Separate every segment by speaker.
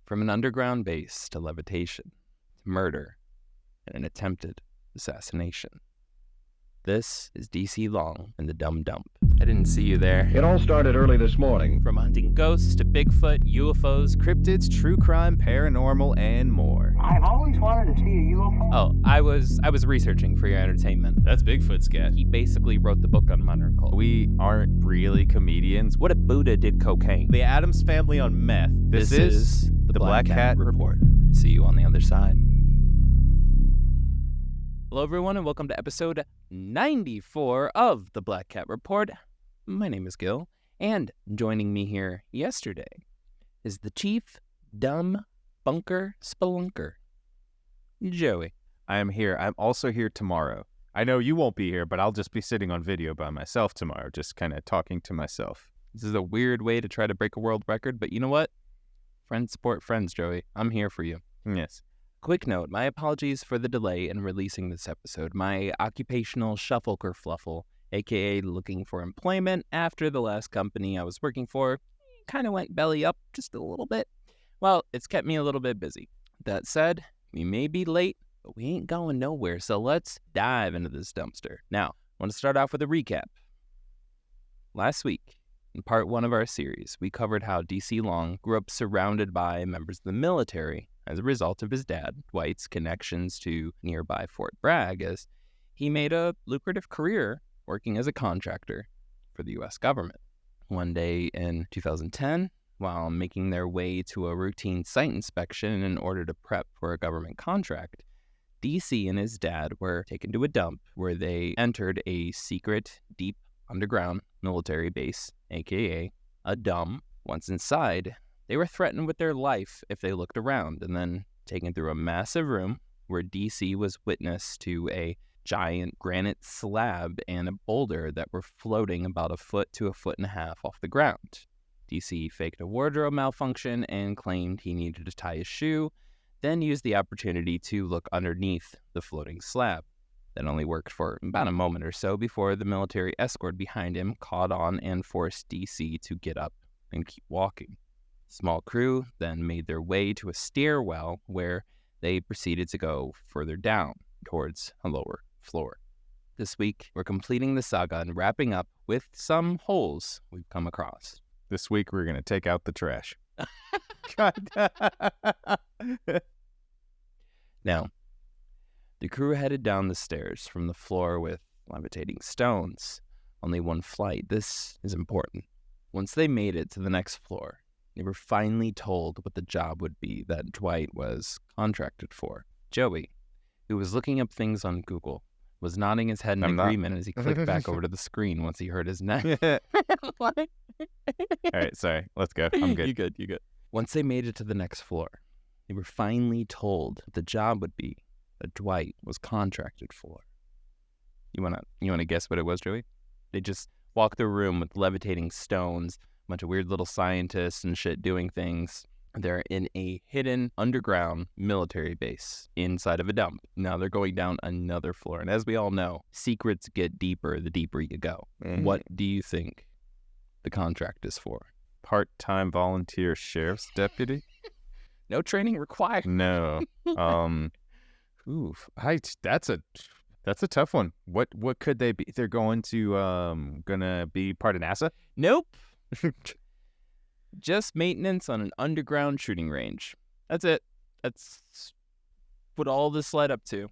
Speaker 1: From an underground base to levitation, to murder, and an attempted assassination. This is D.C. Long and the D.U.M.B. I didn't see you there.
Speaker 2: It all started early this morning.
Speaker 1: From hunting ghosts to Bigfoot, UFOs, cryptids, true crime, paranormal, and more.
Speaker 3: I've always wanted to see a UFO.
Speaker 1: Oh, I was researching for your entertainment.
Speaker 4: That's Bigfoot's cat.
Speaker 1: He basically wrote the book on modern cult.
Speaker 4: We aren't really comedians.
Speaker 1: What if Buddha did cocaine?
Speaker 4: The Addams Family on meth. This is the Black Cat Report.
Speaker 1: See you on the other side. Hello, everyone, and welcome to episode 94 of the Black Cat Report. My name is Gil, and joining me here yesterday is the chief dumb bunker spelunker, Joey.
Speaker 4: I am here. I'm also here tomorrow. I know you won't be here, but I'll just be sitting on video by myself tomorrow, just kind of talking to myself.
Speaker 1: This is a weird way to try to break a world record, but you know what? Friends support friends, Joey. I'm here for you.
Speaker 4: Yes.
Speaker 1: Quick note, my apologies for the delay in releasing this episode. My occupational shuffle kerfluffle, aka looking for employment after the last company I was working for, kind of went belly up just a little bit. Well, it's kept me a little bit busy. That said, we may be late, but we ain't going nowhere, so let's dive into this dumpster. Now, I want to start off with a recap. Last week, in part one of our series, we covered how D.C. Long grew up surrounded by members of the military as a result of his dad, Dwight's connections to nearby Fort Bragg, as he made a lucrative career working as a contractor for the U.S. government. One day in 2010, while making their way to a routine site inspection in order to prep for a government contract, D.C. and his dad were taken to a dump where they entered a secret, deep underground military base, aka a D.U.M.B. Once inside, they were threatened with their life if they looked around, and then taken through a massive room where D.C. was witness to a giant granite slab and a boulder that were floating about a foot to a foot and a half off the ground. D.C. faked a wardrobe malfunction and claimed he needed to tie his shoe, then used the opportunity to look underneath the floating slab. That only worked for about a moment or so before the military escort behind him caught on and forced D.C. to get up and keep walking. Small crew then made their way to a stairwell where they proceeded to go further down towards a lower floor. This week, we're completing the saga and wrapping up with some holes we've come across.
Speaker 4: This week, we're going to take out the trash. God.
Speaker 1: Now, the crew headed down the stairs from the floor with levitating stones. Only one flight. This is important. Once they made it to the next floor, they were finally told what the job would be that Dwight was contracted for. Joey, who was looking up things on Google, was nodding his head in agreement as he clicked back over to the screen once he heard his name.
Speaker 4: All right, sorry. Let's go. I'm good.
Speaker 1: You good. Once they made it to the next floor, they were finally told what the job would be that Dwight was contracted for. You wanna guess what it was, Joey? They just walked the room with levitating stones, a bunch of weird little scientists and shit doing things. They're in a hidden underground military base inside of a dump. Now they're going down another floor. And as we all know, secrets get deeper the deeper you go.
Speaker 4: Mm-hmm.
Speaker 1: What do you think the contract is for?
Speaker 4: Part-time volunteer sheriff's deputy?
Speaker 1: No training required.
Speaker 4: No. That's a tough one. What could they be? They're going to gonna be part of NASA?
Speaker 1: Nope. Just maintenance on an underground shooting range. That's it. That's what all this led up to.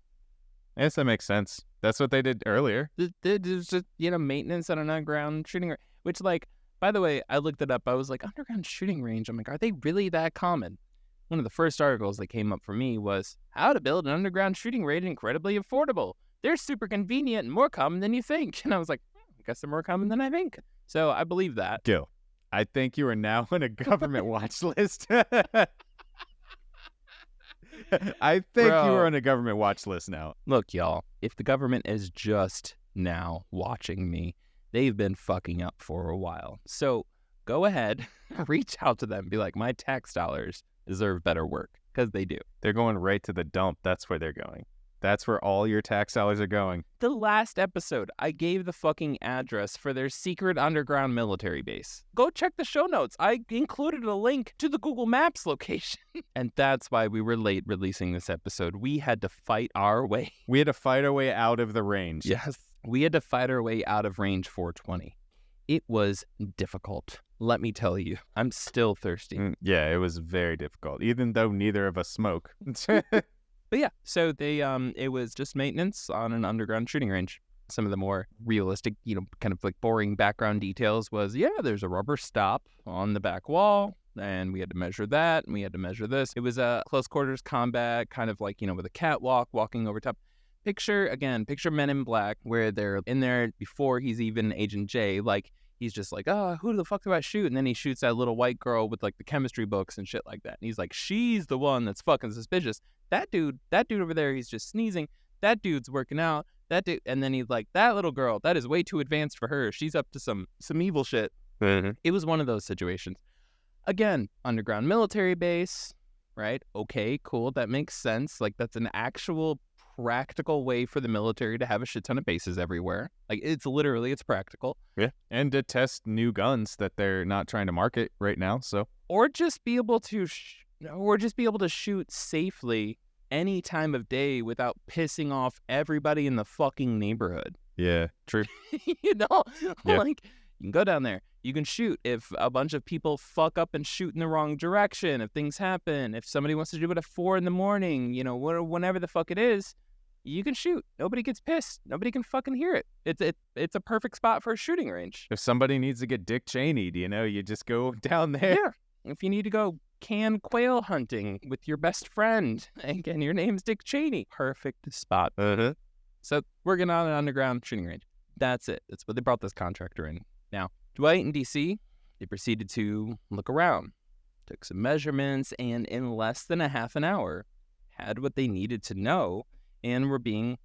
Speaker 4: I guess that makes sense. That's what they did earlier.
Speaker 1: There's just, maintenance on an underground shooting range. Which, by the way, I looked it up. I was like, underground shooting range? I'm like, are they really that common? One of the first articles that came up for me was, how to build an underground shooting range incredibly affordable. They're super convenient and more common than you think. And I was like, I guess they're more common than I think. So I believe that.
Speaker 4: Gil, I think you are now on a government watch list. I think you are on a government watch list now.
Speaker 1: Look, y'all, if the government is just now watching me, they've been fucking up for a while. So go ahead, reach out to them, be like, my tax dollars deserve better work, because they do.
Speaker 4: They're going right to the dump. That's where they're going. That's where all your tax dollars are going.
Speaker 1: The last episode, I gave the fucking address for their secret underground military base. Go check the show notes. I included a link to the Google Maps location. And that's why we were late releasing this episode. We had to fight our way.
Speaker 4: We had to fight our way out of the range.
Speaker 1: Yes. We had to fight our way out of range 420. It was difficult. Let me tell you, I'm still thirsty.
Speaker 4: Yeah, it was very difficult, even though neither of us smoke.
Speaker 1: But yeah, so it was just maintenance on an underground shooting range. Some of the more realistic, kind of like boring background details was, there's a rubber stop on the back wall, and we had to measure that, and we had to measure this. It was a close quarters combat, kind of like, with a catwalk walking over top. Picture Men in Black, where they're in there before he's even Agent J, like, he's just like, who the fuck do I shoot? And then he shoots that little white girl with like the chemistry books and shit like that. And he's like, she's the one that's fucking suspicious. That dude over there, he's just sneezing. That dude's working out. That dude, and then he's like, that little girl, that is way too advanced for her. She's up to some evil shit.
Speaker 4: Mm-hmm.
Speaker 1: It was one of those situations. Again, underground military base, right? Okay, cool. That makes sense. Like, that's an actual practical way for the military to have a shit ton of bases everywhere. Like, it's practical.
Speaker 4: Yeah. And to test new guns that they're not trying to market right now, so.
Speaker 1: Or just be able to shoot safely any time of day without pissing off everybody in the fucking neighborhood.
Speaker 4: Yeah, true.
Speaker 1: Like, you can go down there. You can shoot if a bunch of people fuck up and shoot in the wrong direction, if things happen, if somebody wants to do it at 4 a.m, whenever the fuck it is, you can shoot. Nobody gets pissed. Nobody can fucking hear it. It's a perfect spot for a shooting range.
Speaker 4: If somebody needs to get Dick Cheney'd, you just go down there.
Speaker 1: Yeah. If you need to go can quail hunting with your best friend, again, your name's Dick Cheney. Perfect spot.
Speaker 4: Uh-huh.
Speaker 1: So we're getting on an underground shooting range. That's it. That's what they brought this contractor in. Now, Dwight and DC, they proceeded to look around, took some measurements, and in less than a half an hour, had what they needed to know, and were being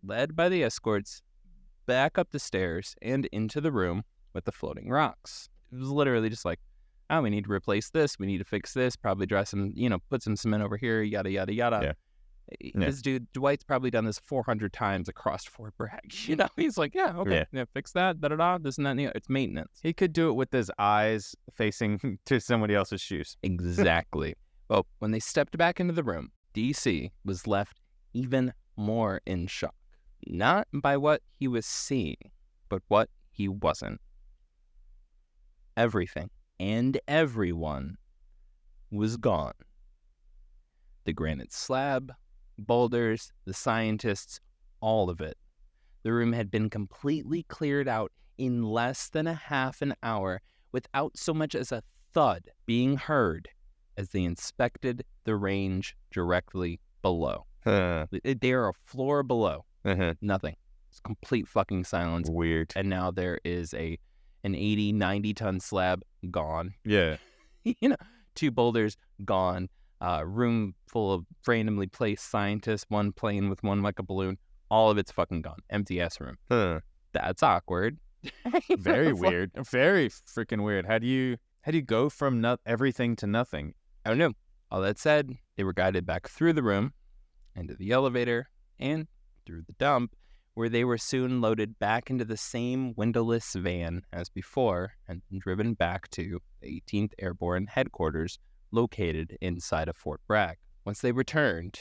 Speaker 1: led by the escorts back up the stairs and into the room with the floating rocks. It was literally just like, we need to replace this, we need to fix this, probably dry some, put some cement over here, yada, yada, yada.
Speaker 4: Yeah.
Speaker 1: This dude, Dwight's probably done this 400 times across Fort Bragg. He's like, okay, fix that, da-da-da, this and that. It's maintenance.
Speaker 4: He could do it with his eyes facing to somebody else's shoes.
Speaker 1: Exactly. Well, when they stepped back into the room, DC was left even more in shock. Not by what he was seeing, but what he wasn't. Everything and everyone was gone. The granite slab, boulders, the scientists, all of it. The room had been completely cleared out in less than a half an hour without so much as a thud being heard as they inspected the range directly below. They are a floor below. Nothing. It's complete fucking silence.
Speaker 4: Weird.
Speaker 1: And now there is an 80, 90-ton slab gone.
Speaker 4: Yeah.
Speaker 1: 2 boulders gone. Room full of randomly placed scientists, one playing with one like a balloon. All of it's fucking gone. Empty ass room. That's awkward.
Speaker 4: Very weird. Very freaking weird. How do you go from everything to nothing?
Speaker 1: I don't know. All that said, they were guided back through the room, into the elevator, and through the dump, where they were soon loaded back into the same windowless van as before and driven back to the 18th Airborne Headquarters located inside of Fort Bragg. Once they returned,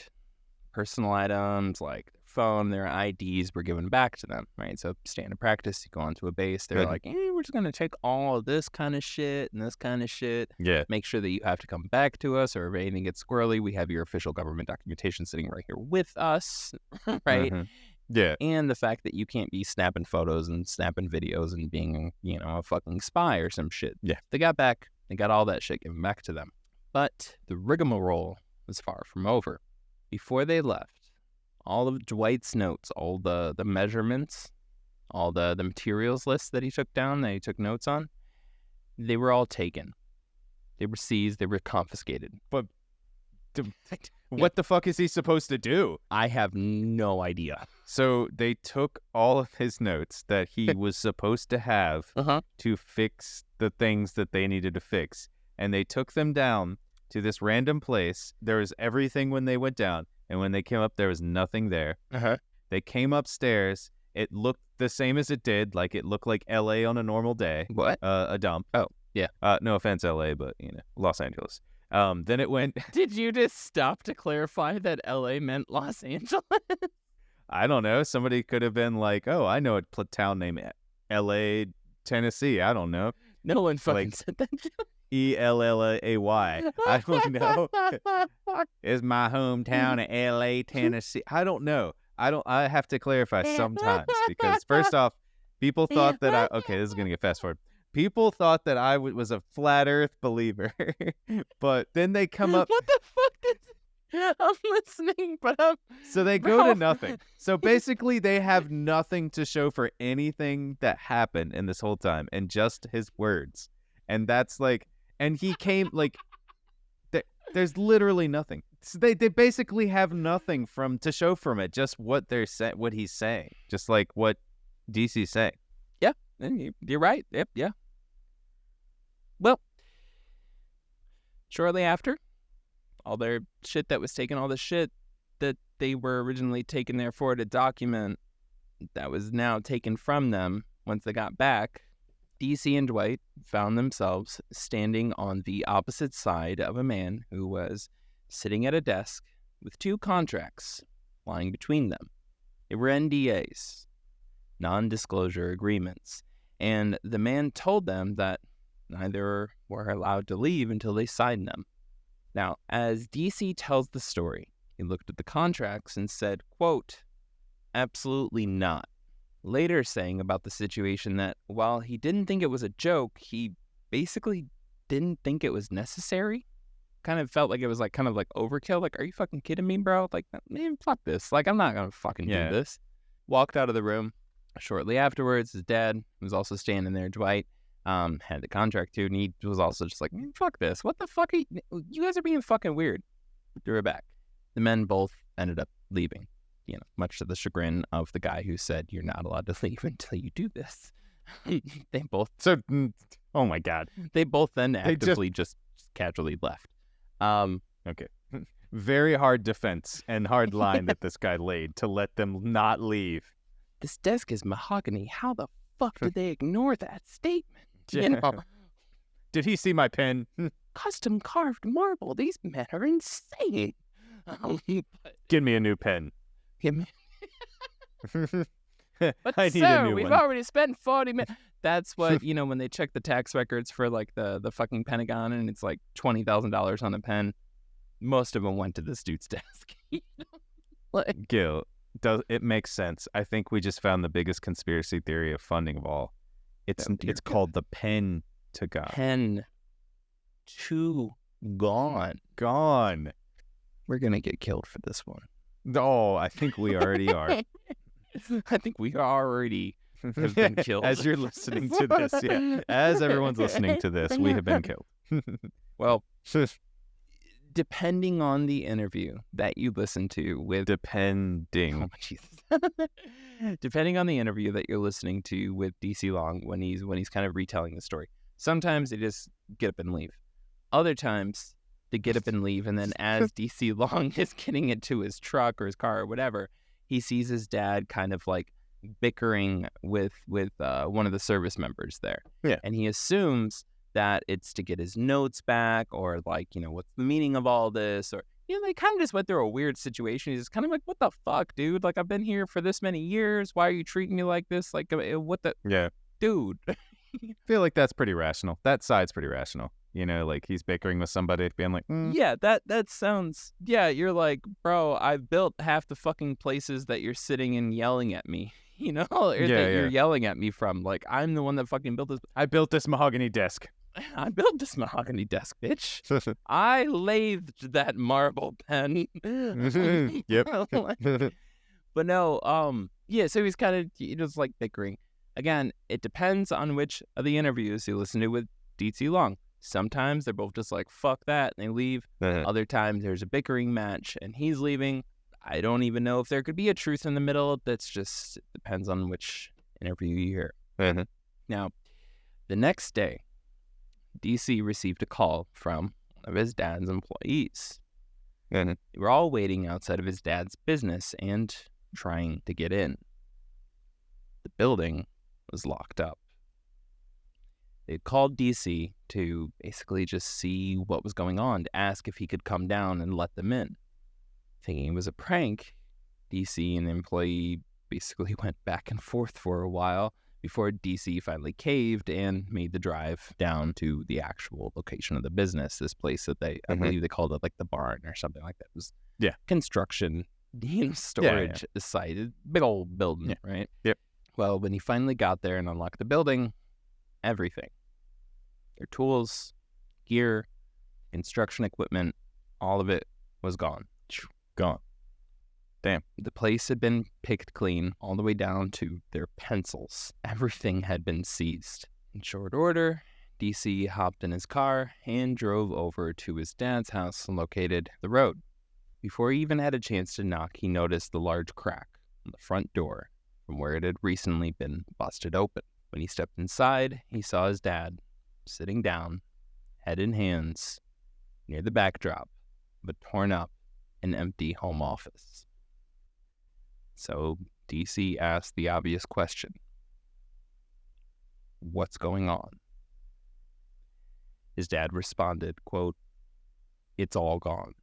Speaker 1: personal items like their phone, their IDs were given back to them, right? So standard practice, you go onto a base, they're like, we're just going to take all of this kind of shit and this kind of shit.
Speaker 4: Yeah.
Speaker 1: Make sure that you have to come back to us, or if anything gets squirrely, we have your official government documentation sitting right here with us, right?
Speaker 4: Mm-hmm. Yeah.
Speaker 1: And the fact that you can't be snapping photos and snapping videos and being, a fucking spy or some shit.
Speaker 4: Yeah.
Speaker 1: They got back, they got all that shit given back to them. But the rigmarole was far from over. Before they left, all of Dwight's notes, all the measurements, all the materials lists that he took down, that he took notes on, they were all taken. They were seized, they were confiscated.
Speaker 4: But what the fuck is he supposed to do?
Speaker 1: I have no idea.
Speaker 4: So they took all of his notes that he was supposed to have to fix the things that they needed to fix. And they took them down to this random place. There was everything when they went down. And when they came up, there was nothing there. They came upstairs. It looked the same as it did. Like, it looked like L.A. on a normal day.
Speaker 1: What?
Speaker 4: A dump.
Speaker 1: Oh, yeah.
Speaker 4: No offense, L.A., but, Los Angeles. Then it went...
Speaker 1: Did you just stop to clarify that L.A. meant Los Angeles?
Speaker 4: I don't know. Somebody could have been like, oh, I know a town named L.A., Tennessee. I don't know.
Speaker 1: No one fucking
Speaker 4: Like,
Speaker 1: said that.
Speaker 4: Ellay. I don't know. Is my hometown of L.A., Tennessee? I don't know. I have to clarify sometimes because first off, people thought that this is going to get fast forward. People thought that I was a flat earth believer, but then they come up.
Speaker 1: What the fuck I'm listening, but
Speaker 4: So they go to nothing. So basically they have nothing to show for anything that happened in this whole time and just his words. And that's like, and he came like, there's literally nothing. So they basically have nothing to show from it. Just what what he's saying. Just like what DC's saying.
Speaker 1: Yeah, you're right. Yep, yeah. Well, shortly after, all their shit that was taken, all the shit that they were originally taken there for to document that was now taken from them once they got back, DC and Dwight found themselves standing on the opposite side of a man who was sitting at a desk with two contracts lying between them. They were NDAs, non-disclosure agreements, and the man told them that neither were allowed to leave until they signed them. Now, as DC tells the story, he looked at the contracts and said, quote, absolutely not. Later saying about the situation that while he didn't think it was a joke, he basically didn't think it was necessary. Kind of felt like it was like kind of like overkill. Like, are you fucking kidding me, bro? Like, man, fuck this. Like, I'm not going to fucking do this. Walked out of the room. Shortly afterwards, his dad was also standing there, Dwight, had the contract too, and he was also just like, man, fuck this. What the fuck are you guys are being fucking weird. Threw her back. The men both ended up leaving, much to the chagrin of the guy who said, you're not allowed to leave until you do this. They both.
Speaker 4: So, oh my God.
Speaker 1: They both then actively just casually left.
Speaker 4: Okay. Very hard defense and hard line that this guy laid to let them not leave.
Speaker 1: This desk is mahogany. How the fuck did they ignore that statement?
Speaker 4: Did he see my pen?
Speaker 1: Custom carved marble. These men are insane.
Speaker 4: Give me a new pen.
Speaker 1: Give me. But
Speaker 4: I need
Speaker 1: sir,
Speaker 4: a new
Speaker 1: we've
Speaker 4: one.
Speaker 1: already spent 40 minutes. That's what, when they check the tax records for like the fucking Pentagon and it's like $20,000 on a pen, most of them went to this dude's desk.
Speaker 4: Gil, it makes sense. I think we just found the biggest conspiracy theory of funding of all. It's called the pen to God.
Speaker 1: Pen to gone.
Speaker 4: Gone.
Speaker 1: We're going to get killed for this one.
Speaker 4: Oh, I think we already are.
Speaker 1: I think we already have been killed.
Speaker 4: As you're listening to this, yeah. As everyone's listening to this, we have been killed.
Speaker 1: Well, depending on the interview that you listen to with...
Speaker 4: Depending.
Speaker 1: Oh, Jesus. Depending on the interview that you're listening to with DC Long when he's kind of retelling the story, sometimes they just get up and leave. Other times, they get up and leave, and then as DC Long is getting into his truck or his car or whatever, he sees his dad kind of like bickering with one of the service members there.
Speaker 4: Yeah.
Speaker 1: And he assumes that it's to get his notes back or like, what's the meaning of all this? Or, they kind of just went through a weird situation. He's just kind of like, what the fuck, dude? Like, I've been here for this many years. Why are you treating me like this? Like, what the...
Speaker 4: Yeah.
Speaker 1: Dude.
Speaker 4: I feel like that's pretty rational. That side's pretty rational. Like he's bickering with somebody, being like,
Speaker 1: Yeah, that sounds... Yeah, you're like, bro, I've built half the fucking places that you're sitting and yelling at me. Or that you're yelling at me from. Like, I'm the one that fucking built this.
Speaker 4: I built this mahogany desk.
Speaker 1: I built this mahogany desk, bitch. I lathed that marble pen.
Speaker 4: Yep.
Speaker 1: But no, yeah, so he's kind of just like bickering. Again, it depends on which of the interviews you listen to with DC Long. Sometimes they're both just like, fuck that, and they leave. Other times there's a bickering match and he's leaving. I don't even know if there could be a truth in the middle. That's just, it depends on which interview you hear. Now, the next day, DC received a call from one of his dad's employees. They were all waiting outside of his dad's business and trying to get in. The building was locked up. They'd called DC to basically just see what was going on, to ask if he could come down and let them in. Thinking it was a prank, DC and the employee basically went back and forth for a while before DC finally caved and made the drive down to the actual location of the business, this place that I believe they called it like the barn or something like that. It was construction, storage site, big old building, right?
Speaker 4: Yep.
Speaker 1: Well, when he finally got there and unlocked the building, everything, their tools, gear, construction equipment, all of it was gone.
Speaker 4: Gone. Damn.
Speaker 1: The place had been picked clean all the way down to their pencils. Everything had been seized. In short order, DC hopped in his car and drove over to his dad's house located the road. Before he even had a chance to knock, he noticed the large crack on the front door from where it had recently been busted open. When he stepped inside, he saw his dad sitting down, head in hands, near the backdrop of a torn up and empty home office. So DC asked the obvious question. What's going on? His dad responded, quote, "It's all gone."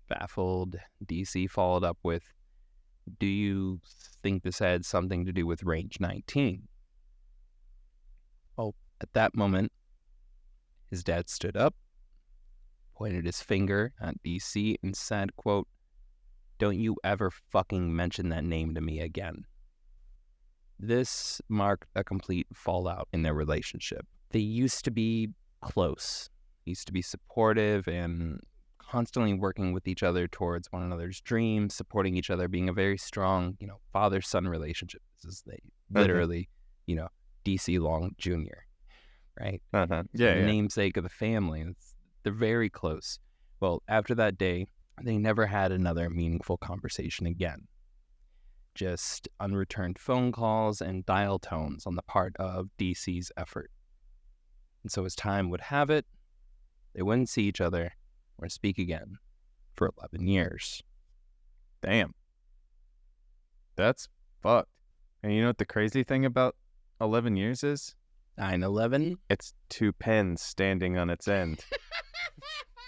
Speaker 1: Baffled, DC followed up with, "Do you think this had something to do with Range 19? Well, at that moment, his dad stood up, pointed his finger at DC and said, quote, "Don't you ever fucking mention that name to me again." This marked a complete fallout in their relationship. They used to be close, used to be supportive and constantly working with each other towards one another's dreams, supporting each other, being a very strong, father-son relationship. This is literally, DC Long Jr., right?
Speaker 4: Yeah.
Speaker 1: Namesake of the family. They're very close. Well, after that day, they never had another meaningful conversation again. Just unreturned phone calls and dial tones on the part of DC's effort. And so as time would have it, they wouldn't see each other or speak again for 11 years.
Speaker 4: Damn. That's fucked. And you know what the crazy thing about 11 years is?
Speaker 1: 9/11?
Speaker 4: It's two pens standing on its end.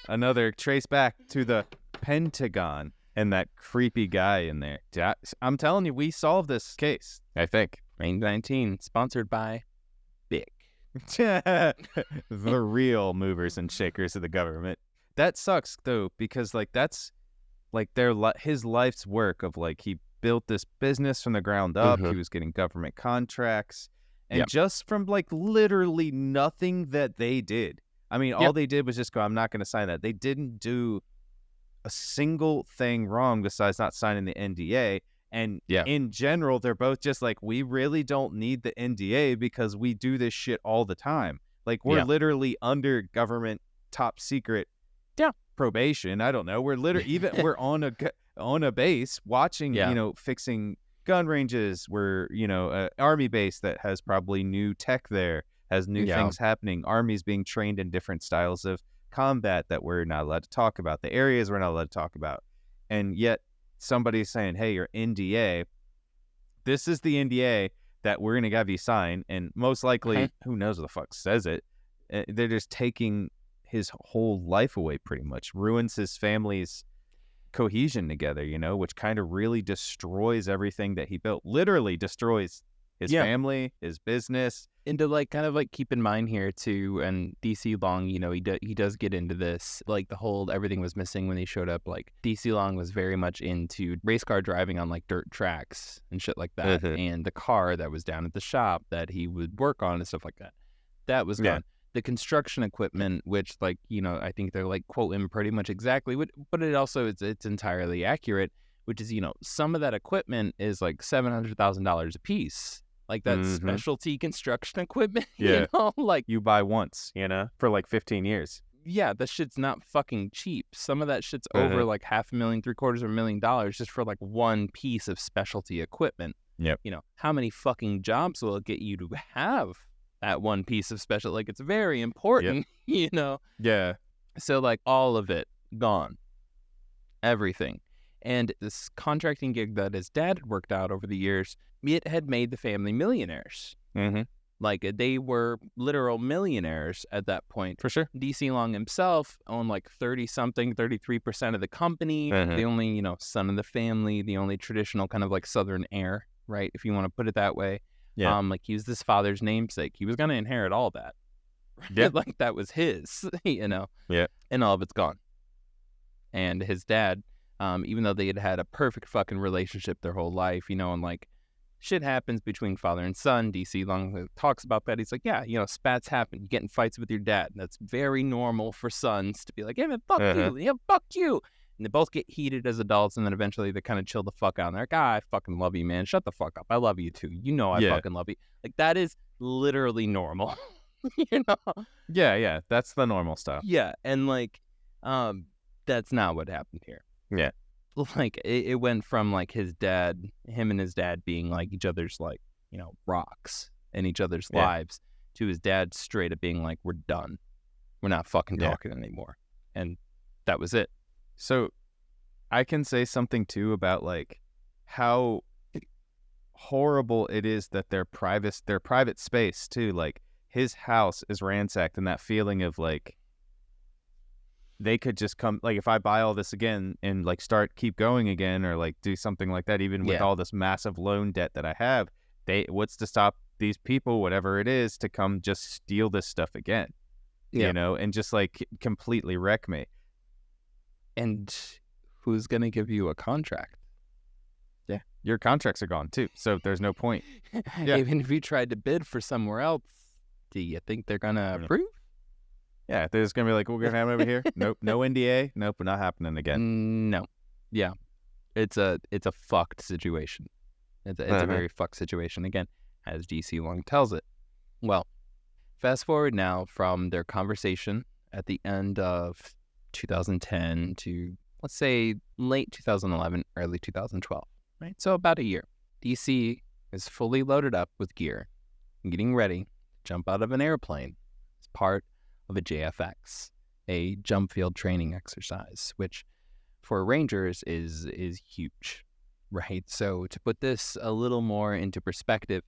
Speaker 4: Another trace back to the Pentagon and that creepy guy in there. I'm telling you, we solved this case, I think.
Speaker 1: Range 19, sponsored by Bic.
Speaker 4: The real movers and shakers of the government. That sucks, though, because, that's, his life's work of, he built this business from the ground up. He was getting government contracts. And just from, literally nothing that they did. I mean, all they did was just go, I'm not going to sign that. They didn't do a single thing wrong besides not signing the NDA. And in general, they're both just we really don't need the NDA because we do this shit all the time. We're literally under government top secret probation. I don't know. We're literally, we're on a base watching, fixing gun ranges. We're, an army base that has probably new tech there. Has new things happening. Armies being trained in different styles of combat that we're not allowed to talk about. The areas we're not allowed to talk about. And yet somebody's saying, hey, your NDA, this is the NDA that we're going to have you sign. And most likely, who knows what the fuck says it. They're just taking his whole life away pretty much. Ruins his family's cohesion together, which kind of really destroys everything that he built. Literally destroys his family, his business.
Speaker 1: And to keep in mind here too, and DC Long, he does get into this, the whole everything was missing when he showed up. DC Long was very much into race car driving on dirt tracks and shit like that. And the car that was down at the shop that he would work on and stuff like that, that was gone. The construction equipment, which I think they're quoting pretty much exactly, but it also it's entirely accurate, which is, some of that equipment is $700,000 a piece. That specialty construction equipment,
Speaker 4: you buy once, for 15 years.
Speaker 1: Yeah, that shit's not fucking cheap. Some of that shit's over $500,000, $750,000 just for one piece of specialty equipment.
Speaker 4: Yep.
Speaker 1: How many fucking jobs will it get you to have that one piece of special? It's very important,
Speaker 4: Yeah.
Speaker 1: So all of it gone. Everything. And this contracting gig that his dad had worked out over the years, it had made the family millionaires.
Speaker 4: Mm-hmm.
Speaker 1: Like, they were literal millionaires at that point.
Speaker 4: For sure.
Speaker 1: DC Long himself owned like 33% of the company. The only, son of the family, the only traditional kind of like Southern heir, right? If you want to put it that way.
Speaker 4: Yeah.
Speaker 1: Like, he was this father's namesake. He was going to inherit all that. Right?
Speaker 4: Yeah.
Speaker 1: Like, that was his,
Speaker 4: Yeah.
Speaker 1: And all of it's gone. And his dad, even though they had had a perfect fucking relationship their whole life, and like, shit happens between father and son. DC Long talks about that. He's like, yeah, spats happen. You get in fights with your dad. That's very normal for sons to be like, hey, man, fuck you. Yeah, fuck you. And they both get heated as adults, and then eventually they kind of chill the fuck out. And they're like, I fucking love you, man. Shut the fuck up. I love you, too. I fucking love you. Like, that is literally normal,
Speaker 4: Yeah. That's the normal stuff.
Speaker 1: Yeah, and like, that's not what happened here.
Speaker 4: Yeah.
Speaker 1: Like, it went from like him and his dad being like each other's like, rocks in each other's lives, to his dad straight up being like, we're done. We're not fucking talking anymore. And that was it.
Speaker 4: So I can say something too about like how horrible it is that their private space too, like his house is ransacked, and that feeling of like, they could just come, like, if I buy all this again and like keep going again, or like do something like that, even with all this massive loan debt that I have, what's to stop these people, whatever it is, to come just steal this stuff again, and just like completely wreck me.
Speaker 1: And who's going to give you a contract?
Speaker 4: Yeah. Your contracts are gone too. So there's no point. Yeah.
Speaker 1: Even if you tried to bid for somewhere else, do you think they're going to approve?
Speaker 4: Yeah, they're just going to be like, we're going to have it over here. Nope. No NDA. Nope. Not happening again.
Speaker 1: No. Yeah. It's a fucked situation. It's a very fucked situation. Again, as DC Long tells it. Well, fast forward now from their conversation at the end of 2010 to, let's say, late 2011, early 2012, right? So about a year. DC is fully loaded up with gear and getting ready to jump out of an airplane as part of a JFX, a jump field training exercise, which for Rangers is huge, right? So to put this a little more into perspective,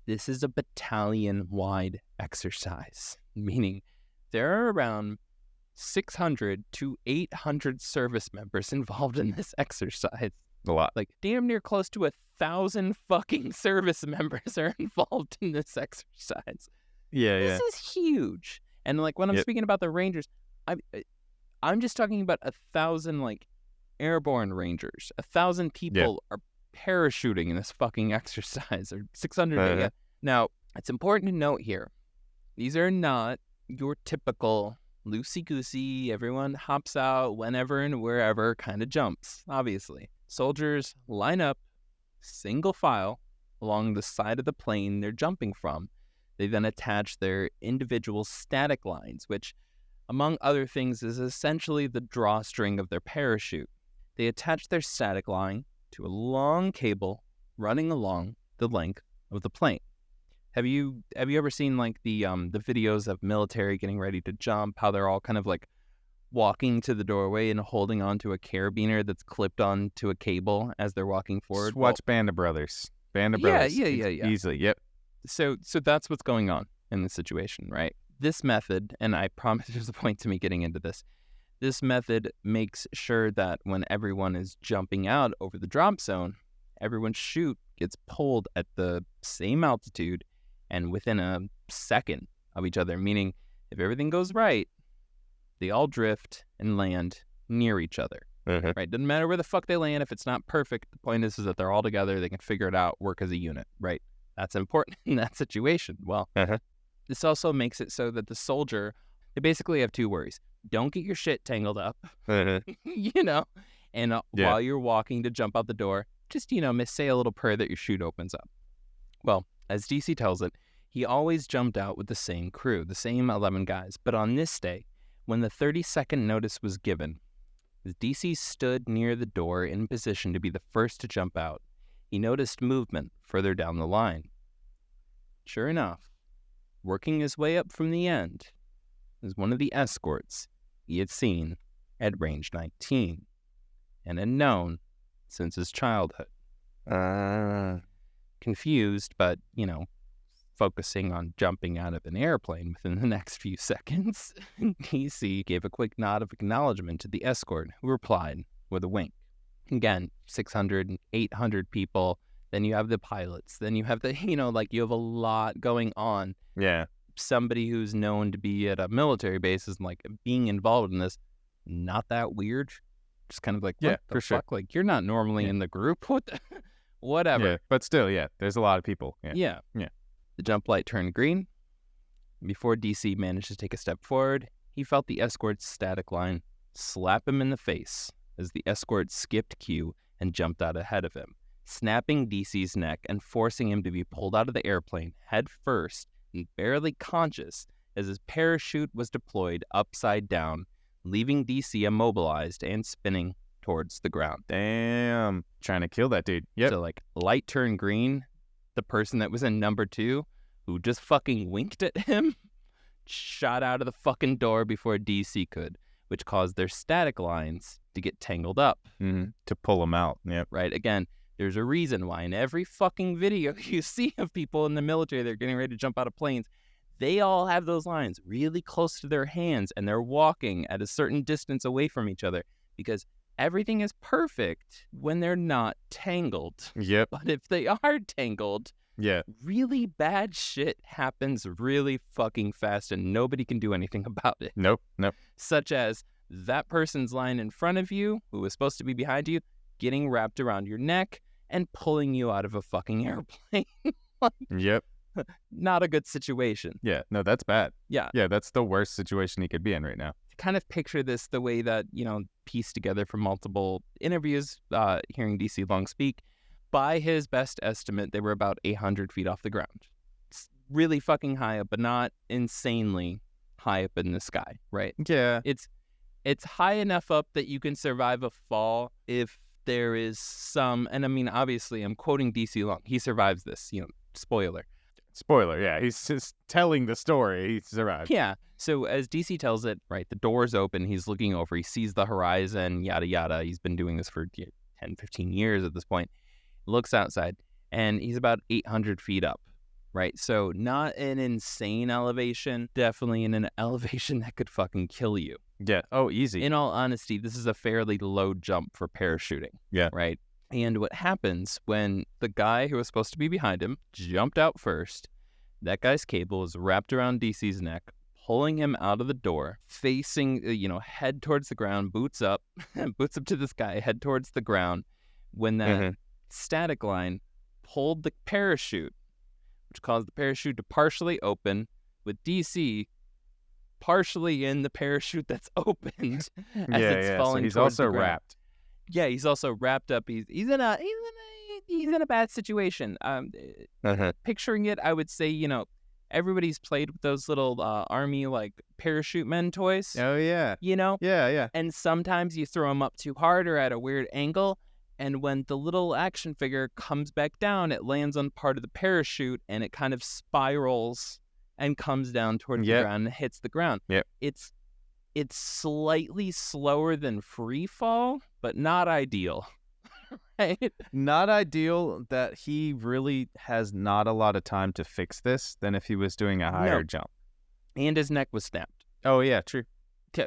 Speaker 1: this is a battalion-wide exercise, meaning there are around 600 to 800 service members involved in this exercise.
Speaker 4: A lot.
Speaker 1: Like, damn near close to 1,000 fucking service members are involved in this exercise.
Speaker 4: Yeah,
Speaker 1: This is huge. And like, when I'm speaking about the Rangers, I'm just talking about 1,000 like airborne Rangers. 1,000 people are parachuting in this fucking exercise, or 600. Now, it's important to note here, these are not your typical loosey-goosey, everyone hops out whenever and wherever kind of jumps. Obviously, soldiers line up single file along the side of the plane they're jumping from. They then attach their individual static lines, which, among other things, is essentially the drawstring of their parachute. They attach their static line to a long cable running along the length of the plane. Have you ever seen like the videos of military getting ready to jump, how they're all kind of like walking to the doorway and holding onto a carabiner that's clipped onto a cable as they're walking forward?
Speaker 4: Just watch Band of Brothers. Band of Brothers.
Speaker 1: Yeah.
Speaker 4: Easily, yep.
Speaker 1: So that's what's going on in this situation, right? This method, and I promise there's a point to me getting into this, this method makes sure that when everyone is jumping out over the drop zone, everyone's chute gets pulled at the same altitude and within a second of each other, meaning if everything goes right, they all drift and land near each other, right? Doesn't matter where the fuck they land. If it's not perfect, the point is that they're all together. They can figure it out, work as a unit, right? That's important in that situation. Well, this also makes it so that the soldier, they basically have two worries. Don't get your shit tangled up, and while you're walking to jump out the door, just, say a little prayer that your chute opens up. Well, as DC tells it, he always jumped out with the same crew, the same 11 guys. But on this day, when the 30-second notice was given, as DC stood near the door in position to be the first to jump out, he noticed movement further down the line. Sure enough, working his way up from the end, was one of the escorts he had seen at range 19 and had known since his childhood. Confused, but, focusing on jumping out of an airplane within the next few seconds, DC gave a quick nod of acknowledgement to the escort, who replied with a wink. Again, 600 and 800 people. Then you have the pilots. Then you have you have a lot going on.
Speaker 4: Yeah.
Speaker 1: Somebody who's known to be at a military base is like being involved in this. Not that weird. Just kind of like, what the
Speaker 4: for sure.
Speaker 1: fuck? Like, you're not normally in the group. What the... Whatever.
Speaker 4: Yeah, but still, there's a lot of people. Yeah.
Speaker 1: The jump light turned green. Before DC managed to take a step forward, he felt the escort's static line slap him in the face as the escort skipped Q and jumped out ahead of him, snapping DC's neck and forcing him to be pulled out of the airplane head first and barely conscious as his parachute was deployed upside down, leaving DC immobilized and spinning towards the ground.
Speaker 4: Damn. Trying to kill that dude. Yep.
Speaker 1: So, light turned green. The person that was in number 2, who just fucking winked at him, shot out of the fucking door before DC could, which caused their static lines to get tangled up.
Speaker 4: Mm-hmm. To pull them out. Yep.
Speaker 1: Right? Again, there's a reason why in every fucking video you see of people in the military that are getting ready to jump out of planes, they all have those lines really close to their hands, and they're walking at a certain distance away from each other, because everything is perfect when they're not tangled.
Speaker 4: Yep.
Speaker 1: But if they are tangled, really bad shit happens really fucking fast, and nobody can do anything about it.
Speaker 4: Nope.
Speaker 1: Such as that person's line in front of you, who was supposed to be behind you, getting wrapped around your neck and pulling you out of a fucking airplane.
Speaker 4: Yep.
Speaker 1: Not a good situation.
Speaker 4: Yeah. No, that's bad.
Speaker 1: Yeah.
Speaker 4: Yeah, that's the worst situation he could be in right now.
Speaker 1: Kind of picture this the way that, pieced together from multiple interviews, hearing DC Long speak. By his best estimate, they were about 800 feet off the ground. It's really fucking high up, but not insanely high up in the sky, right?
Speaker 4: Yeah.
Speaker 1: It's high enough up that you can survive a fall if there is some, and I mean, obviously, I'm quoting DC Long. He survives this, spoiler.
Speaker 4: Spoiler, yeah. He's just telling the story. He survived.
Speaker 1: Yeah. So as DC tells it, right, the door's open. He's looking over. He sees the horizon, yada, yada. He's been doing this for 10, 15 years at this point. Looks outside, and he's about 800 feet up, right? So not an insane elevation, definitely in an elevation that could fucking kill you.
Speaker 4: Yeah. Oh, easy.
Speaker 1: In all honesty, this is a fairly low jump for parachuting.
Speaker 4: Yeah.
Speaker 1: Right? And what happens when the guy who was supposed to be behind him jumped out first, that guy's cable is wrapped around DC's neck, pulling him out of the door, facing, head towards the ground, boots up to this guy, head towards the ground, when that static line pulled the parachute, which caused the parachute to partially open, with DC partially in the parachute that's opened as it's falling.
Speaker 4: So he's
Speaker 1: towards
Speaker 4: also
Speaker 1: the ground.
Speaker 4: wrapped.
Speaker 1: Yeah, he's also wrapped up. He's in a bad situation. Picturing it, I would say, everybody's played with those little army parachute men toys.
Speaker 4: Oh yeah. Yeah.
Speaker 1: And sometimes you throw them up too hard or at a weird angle, and when the little action figure comes back down, it lands on part of the parachute and it kind of spirals and comes down towards the ground and hits the ground.
Speaker 4: Yep.
Speaker 1: It's slightly slower than free fall, but not ideal. Right?
Speaker 4: Not ideal that he really has not a lot of time to fix this than if he was doing a higher jump.
Speaker 1: And his neck was snapped.
Speaker 4: Oh yeah, true.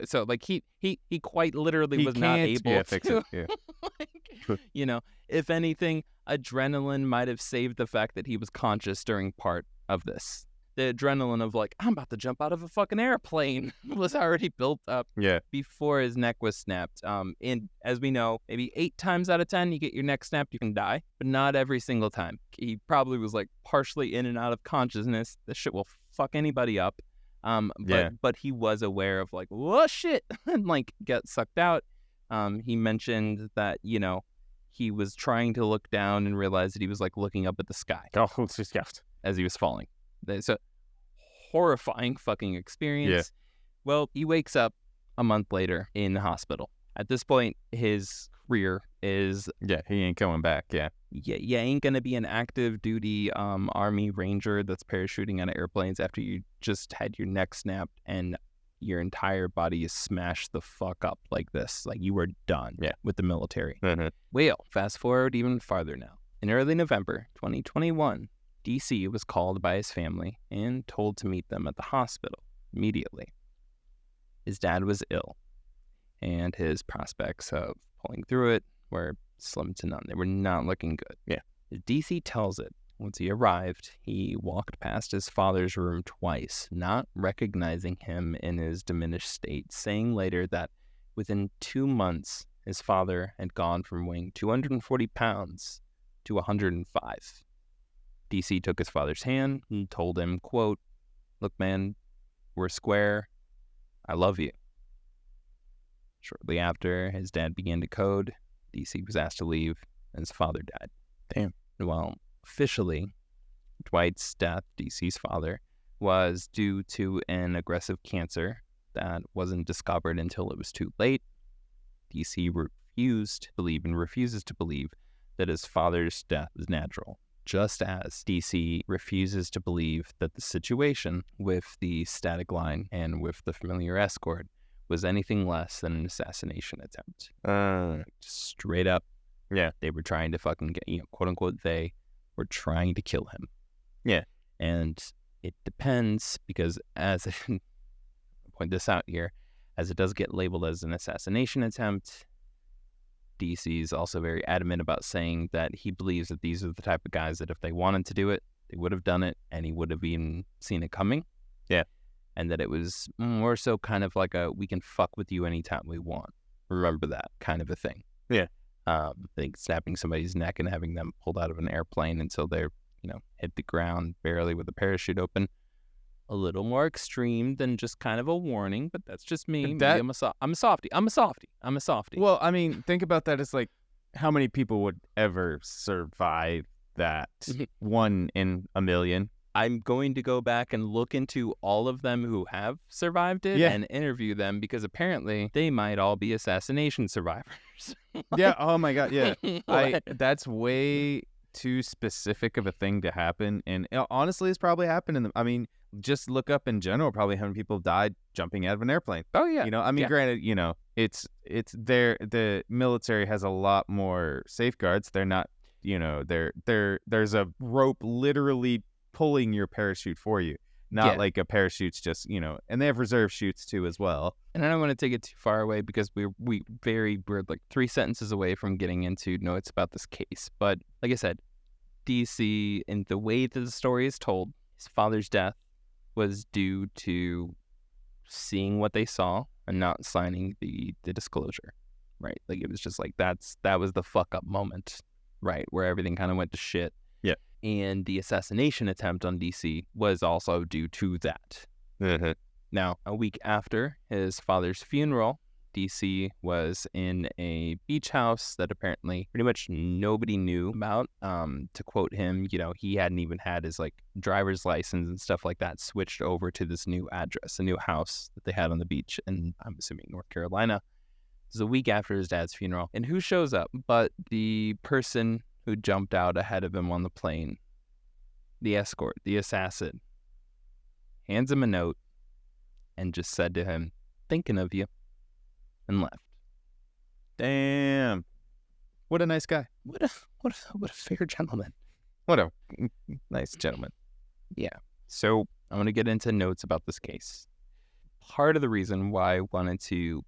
Speaker 1: So he quite literally was not able to
Speaker 4: fix it. Yeah.
Speaker 1: If anything, adrenaline might have saved the fact that he was conscious during part of this. The adrenaline of I'm about to jump out of a fucking airplane was already built up before his neck was snapped. And as we know, maybe 8 times out of 10, you get your neck snapped, you can die, but not every single time. He probably was partially in and out of consciousness. This shit will fuck anybody up. But he was aware of whoa shit, and get sucked out. He mentioned that, he was trying to look down and realized that he was looking up at the sky.
Speaker 4: Oh, it's just
Speaker 1: as he was falling. It's a horrifying fucking experience. Yeah. Well, he wakes up a month later in the hospital. At this point, his career is...
Speaker 4: Yeah, he ain't coming back, yeah.
Speaker 1: You ain't gonna be an active duty Army Ranger that's parachuting out of airplanes after you just had your neck snapped and, your entire body is smashed the fuck up like this. Like, you are done with the military. Well, fast forward even farther now. In early November 2021, DC was called by his family and told to meet them at the hospital immediately. His dad was ill, and his prospects of pulling through it were slim to none. They were not looking good.
Speaker 4: Yeah.
Speaker 1: As DC tells it, once he arrived, he walked past his father's room twice, not recognizing him in his diminished state, saying later that within 2 months, his father had gone from weighing 240 pounds to 105. DC took his father's hand and told him, quote, "Look, man, we're square. I love you." Shortly after, his dad began to code. DC was asked to leave, and his father died.
Speaker 4: Damn.
Speaker 1: Well, officially, Dwight's death, DC's father, was due to an aggressive cancer that wasn't discovered until it was too late. DC refused to believe and refuses to believe that his father's death was natural, just as DC refuses to believe that the situation with the static line and with the familiar escort was anything less than an assassination attempt. Straight up.
Speaker 4: Yeah.
Speaker 1: They were trying to fucking get, quote unquote, they were trying to kill him.
Speaker 4: Yeah.
Speaker 1: And it depends, because as I'll point this out here, as it does get labeled as an assassination attempt, DC is also very adamant about saying that he believes that these are the type of guys that if they wanted to do it, they would have done it, and he would have even seen it coming.
Speaker 4: Yeah.
Speaker 1: And that it was more so kind of like a, we can fuck with you anytime we want. Remember that kind of a thing.
Speaker 4: Yeah.
Speaker 1: I think snapping somebody's neck and having them pulled out of an airplane until they're, hit the ground barely with a parachute open. A little more extreme than just kind of a warning, but that's just me. Maybe I'm a softie.
Speaker 4: Well, I mean, think about that as like, how many people would ever survive that? 1 in a million.
Speaker 1: I'm going to go back and look into all of them who have survived it and interview them, because apparently they might all be assassination survivors.
Speaker 4: Yeah. Oh my God. Yeah. That's way too specific of a thing to happen. And honestly, it's probably happened I mean, just look up in general, probably how many people died jumping out of an airplane.
Speaker 1: Oh yeah.
Speaker 4: I mean, granted, it's there. The military has a lot more safeguards. They're not, there's a rope literally pulling your parachute for you, not like a parachute's just, and they have reserve chutes too as well.
Speaker 1: And I don't want to take it too far away, because we're like 3 sentences away from getting into notes about this case. But like I said, DC, in the way that the story is told, his father's death was due to seeing what they saw and not signing the disclosure, right? Like, it was just like, that was the fuck up moment, right? Where everything kind of went to shit.
Speaker 4: Yeah.
Speaker 1: And the assassination attempt on DC was also due to that. Now, a week after his father's funeral, DC was in a beach house that apparently pretty much nobody knew about. To quote him, he hadn't even had his driver's license and stuff like that switched over to this new address, a new house that they had on the beach in, I'm assuming, North Carolina. It was a week after his dad's funeral. And who shows up but the person who jumped out ahead of him on the plane? The escort, the assassin, hands him a note and just said to him, "Thinking of you," and left.
Speaker 4: Damn. What a nice guy.
Speaker 1: What a fair gentleman.
Speaker 4: What a nice gentleman.
Speaker 1: Yeah. So I want to get into notes about this case. Part of the reason why I wanted to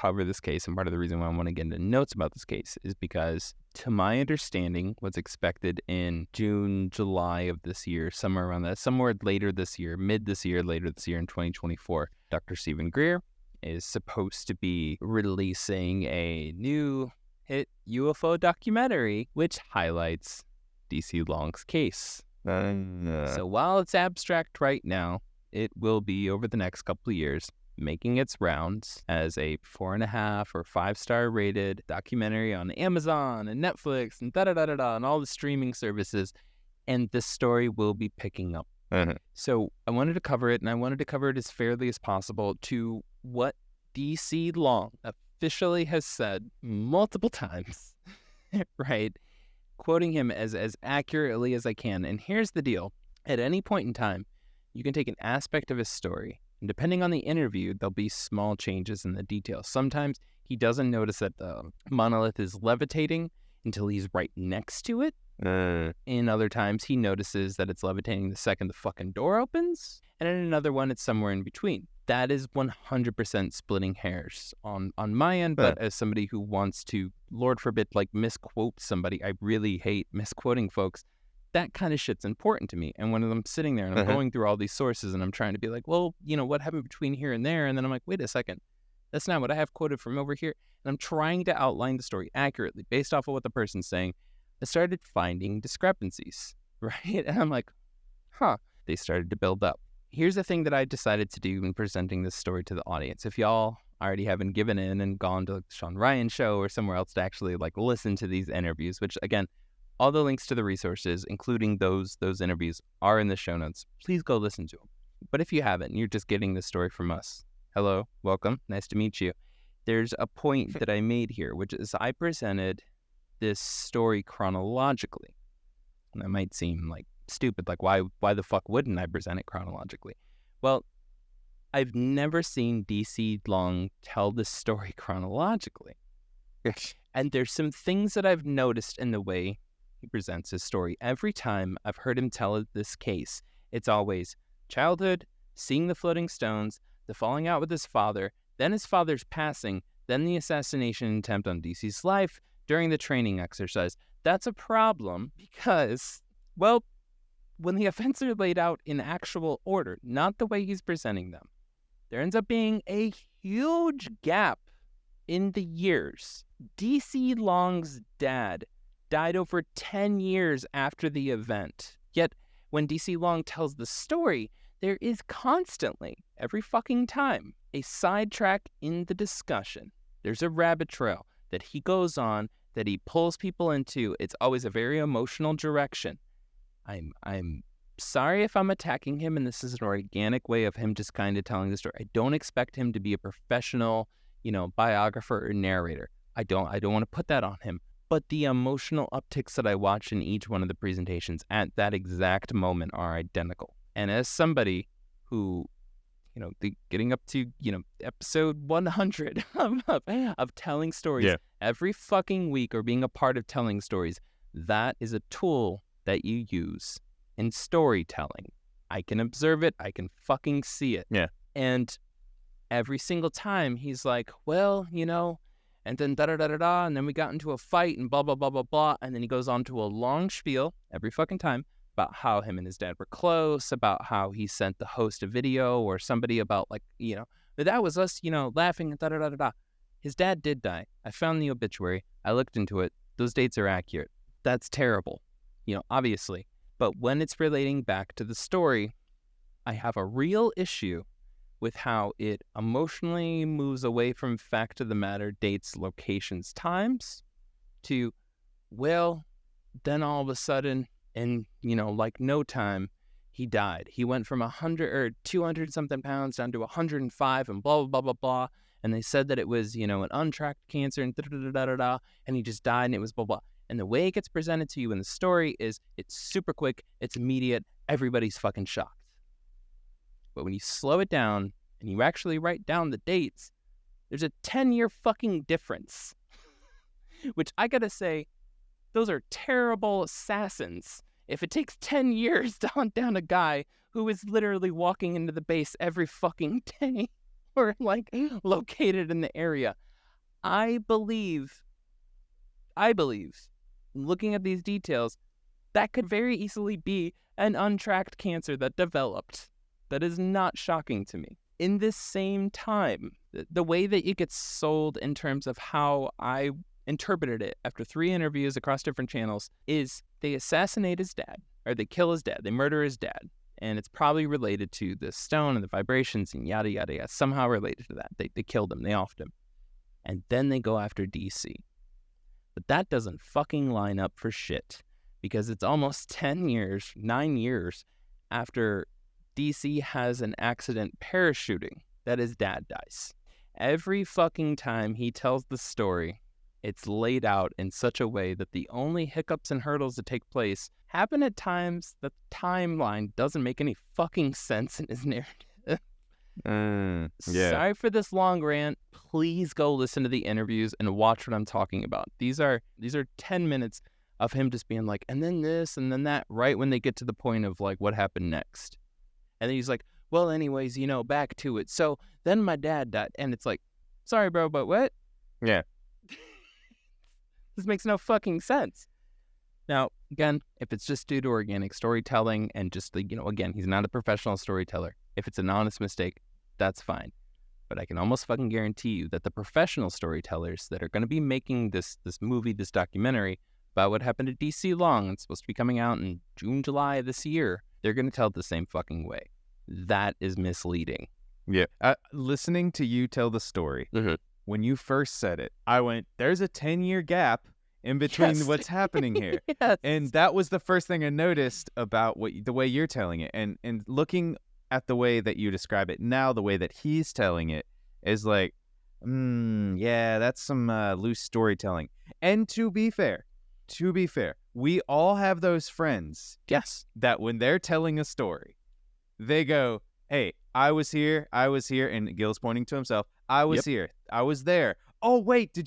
Speaker 1: cover this case, and part of the reason why I want to get into notes about this case, is because, to my understanding, what's expected in June, July of this year, somewhere around that, somewhere later this year, later this year in 2024, Dr. Stephen Greer is supposed to be releasing a new hit UFO documentary, which highlights DC Long's case. So while it's abstract right now, it will be, over the next couple of years, making its rounds as a 4.5 or 5-star rated documentary on Amazon and Netflix and and all the streaming services. And this story will be picking up. So I wanted to cover it, and I wanted to cover it as fairly as possible to what DC Long officially has said multiple times, right? Quoting him as accurately as I can. And here's the deal. At any point in time, you can take an aspect of his story And depending on the interview, there'll be small changes in the details. Sometimes he doesn't notice that the monolith is levitating until he's right next to it. In other times, he notices that it's levitating the second the fucking door opens. And in another one, it's somewhere in between. That is 100% splitting hairs on my end. But as somebody who wants to, Lord forbid, like misquote somebody, I really hate misquoting folks. That kind of shit's important to me. And when I'm sitting there and I'm going through all these sources and I'm trying to be like, well, what happened between here and there? And then I'm like, wait a second. That's not what I have quoted from over here. And I'm trying to outline the story accurately based off of what the person's saying. I started finding discrepancies, right? And I'm like, they started to build up. Here's the thing that I decided to do in presenting this story to the audience. If y'all already haven't given in and gone to the Sean Ryan show or somewhere else to actually listen to these interviews, which again, all the links to the resources, including those interviews, are in the show notes. Please go listen to them. But if you haven't, and you're just getting this story from us, hello, welcome, nice to meet you. There's a point that I made here, which is I presented this story chronologically. And that might seem stupid, why the fuck wouldn't I present it chronologically? Well, I've never seen D.C. Long tell this story chronologically. And there's some things that I've noticed in the way he presents his story. Every time I've heard him tell this case, it's always childhood, seeing the floating stones, the falling out with his father, then his father's passing, then the assassination attempt on DC's life during the training exercise. That's a problem because, well, when the events are laid out in actual order, not the way he's presenting them, there ends up being a huge gap in the years. DC Long's dad died over 10 years after the event. Yet, when DC Long tells the story, there is constantly, every fucking time, a sidetrack in the discussion. There's a rabbit trail that he goes on, that he pulls people into. It's always a very emotional direction. I'm sorry if I'm attacking him, and this is an organic way of him just kind of telling the story. I don't expect him to be a professional, biographer or narrator. I don't want to put that on him. But the emotional upticks that I watch in each one of the presentations at that exact moment are identical. And as somebody who, getting up to, episode 100 of telling stories every fucking week, or being a part of telling stories, that is a tool that you use in storytelling. I can observe it. I can fucking see it.
Speaker 4: Yeah.
Speaker 1: And every single time he's like, well, and then da-da-da-da-da, and then we got into a fight and blah, blah, blah, blah, blah. And then he goes on to a long spiel every fucking time about how him and his dad were close, about how he sent the host a video or somebody about that was us, laughing and da-da-da-da-da. His dad did die. I found the obituary. I looked into it. Those dates are accurate. That's terrible, obviously. But when it's relating back to the story, I have a real issue with how it emotionally moves away from fact of the matter, dates, locations, times, to, well, then all of a sudden, in, no time, he died. He went from 100 or 200 something pounds down to 105 and blah, blah, blah, blah, blah. And they said that it was, an untracked cancer and da-da-da-da-da-da, and he just died and it was blah, blah. And the way it gets presented to you in the story is it's super quick, it's immediate, everybody's fucking shocked. But when you slow it down and you actually write down the dates, there's a 10-year fucking difference. Which I gotta say, those are terrible assassins. If it takes 10 years to hunt down a guy who is literally walking into the base every fucking day or located in the area, I believe, looking at these details, that could very easily be an untracked cancer that developed. That is not shocking to me. In this same time, the way that it gets sold in terms of how I interpreted it after 3 interviews across different channels is they assassinate his dad, or they kill his dad, they murder his dad, and it's probably related to the stone and the vibrations and yada, yada, yada, somehow related to that. They killed him, they offed him. And then they go after DC. But that doesn't fucking line up for shit, because it's almost 9 years after DC has an accident parachuting that his dad dies. Every fucking time he tells the story, it's laid out in such a way that the only hiccups and hurdles that take place happen at times that the timeline doesn't make any fucking sense in his narrative.
Speaker 4: Yeah.
Speaker 1: Sorry for this long rant. Please go listen to the interviews and watch what I'm talking about. These are 10 minutes of him just being like, and then this and then that, right when they get to the point of like what happened next. And then he's like, well, anyways, back to it. So then my dad died. And it's like, sorry, bro, but what?
Speaker 4: Yeah.
Speaker 1: This makes no fucking sense. Now, again, if it's just due to organic storytelling and just again, he's not a professional storyteller. If it's an honest mistake, that's fine. But I can almost fucking guarantee you that the professional storytellers that are going to be making this movie, this documentary about what happened to DC Long, it's supposed to be coming out in June, July of this year, they're going to tell it the same fucking way. That is misleading.
Speaker 4: Yeah. Listening to you tell the story, when you first said it, I went, there's a 10-year gap in between what's happening here.
Speaker 1: Yes.
Speaker 4: And that was the first thing I noticed about the way you're telling it. And looking at the way that you describe it now, the way that he's telling it is like, yeah, that's some loose storytelling. And to be fair, we all have those friends.
Speaker 1: Yes.
Speaker 4: That when they're telling a story, they go, hey, I was here, and Gil's pointing to himself, I was here, I was there. Oh, wait,